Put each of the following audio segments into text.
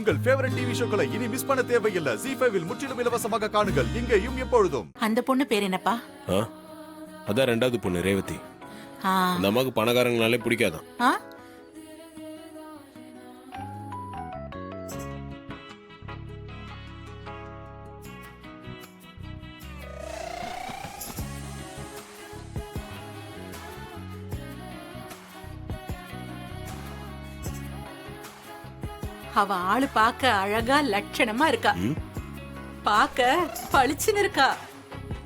உங்கள் favourite TV ஷோக்களை இனி miss பண்ண தேவையில்லை. ZEE5 இல் முற்றிலும் இலவசமாக காணுங்கள், இங்கேயும் எப்பொழுதும். அந்த பொண்ணு பேர் என்னப்பா? அதான் ரெண்டாவது பொண்ணு ரேவதி. ஆ. அந்த அம்மாவுக்கு பணக்காரங்களாலே பிடிக்காதான். ஆ? அவ ஆளு பாக்க அழகா லட்சணமா இருக்கா. பாக்க பளிச்சுன்னு இருக்கா.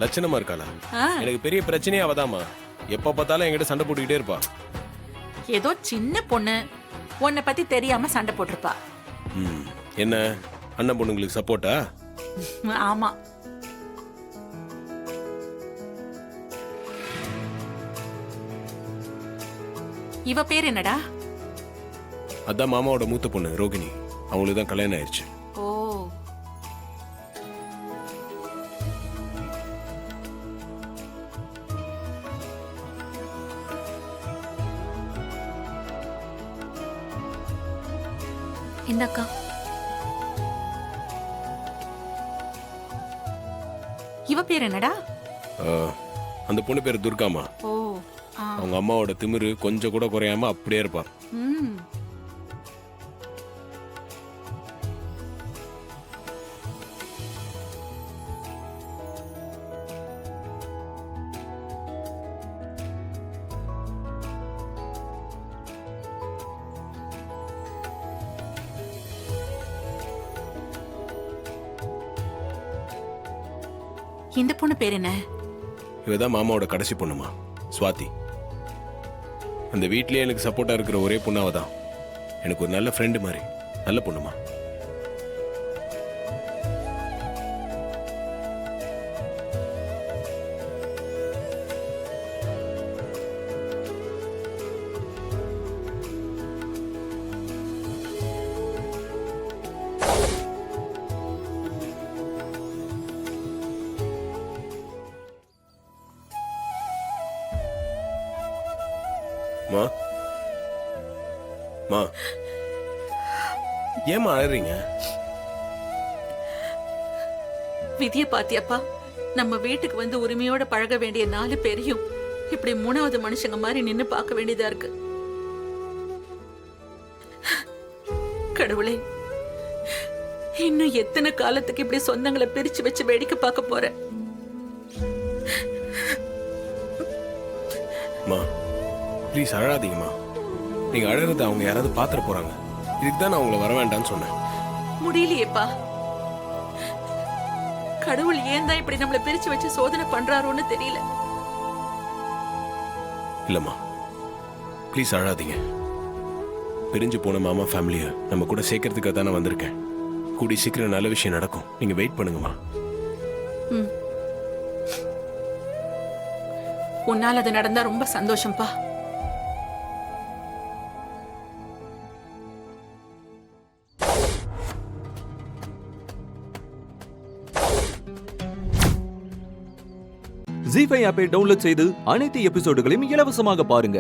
லட்சணமா இருக்காளா? ஆ. எனக்கு பெரிய பிரச்சனையே அவதாமா. எப்ப பார்த்தாலும் என்கிட்ட சண்டை போட்டுக்கிட்டே இருப்பா. ஏதோ சின்ன பொண்ணு உன்னை பத்தி தெரியாம சண்டை போட்டிருப்பா. என்ன அண்ணன் பொண்ணுங்களுக்கு சப்போர்ட்டா? ஆமா. இவ பேர் என்னடா? அதான் மாமாவோட மூத்த பொண்ணு ரோகிணி. அவங்களுக்கு தான் கல்யாணம் ஆயிடுச்சு. ஓ. இந்தக்கா. இவ பேர் என்னடா? அந்த பொண்ணு பேர் துர்காமா. ஓ. அவங்க அம்மாவோட திமிரு கொஞ்சம் கூட குறையாம அப்படியே இருப்பா. இந்த பொண்ணு பேர் என்ன? இவதான் மாமாவோட கடைசி பொண்ணுமா, ஸ்வாதி. அந்த வீட்லயே எனக்கு சப்போர்ட்டா இருக்கிற ஒரே பொண்ணு அவதான். எனக்கு ஒரு நல்ல ஃப்ரெண்டு மாதிரி. நல்ல பொண்ணுமா. மா மா ஏமா அழறீங்க? விதிய பாத்தியப்பா. நம்ம வீட்டுக்கு வந்து உரிமையோட பழக வேண்டிய 4 பேரையும் இப்படி 3வது மனுஷங்க மாதிரி நின்னு பார்க்க வேண்டியதா இருக்கு. கடவுளே, இன்னும் எத்தனை காலத்துக்கு இப்படி சொந்தங்களை பிரிச்சு வச்சு வேடிக்கை பார்க்க போறேன்? மா ப்ளீஸ் அழாதீங்கம்மா. நீங்க அழறத அவங்க யாராவது பாத்துற போறாங்க. இதுக்கு தான் நான் உங்களை வர வேண்டாம்னு சொன்னேன். முடியலையேப்பா. கடவுள் ஏன் தான் இப்படி நம்மளை பிரிச்சு வச்சு சோதனை பண்றாரோன்னு தெரியல. இல்லம்மா ப்ளீஸ் அழாதீங்க. பிரிஞ்சு போன மாமா ஃபேமிலியை நம்ம கூட சேர்க்கறதுக்காக தான் நான் வந்திருக்கேன். கூடி சீக்கிரம் நல்ல விஷயம் நடக்கும். நீங்க வெயிட் பண்ணுங்கம்மா. உன்னால அது நடந்தா ரொம்ப சந்தோஷம்பா. ZEE5 ஆப்பை டவுன்லோட் செய்து அனைத்து எபிசோடுகளையும் இலவசமாக பாருங்க.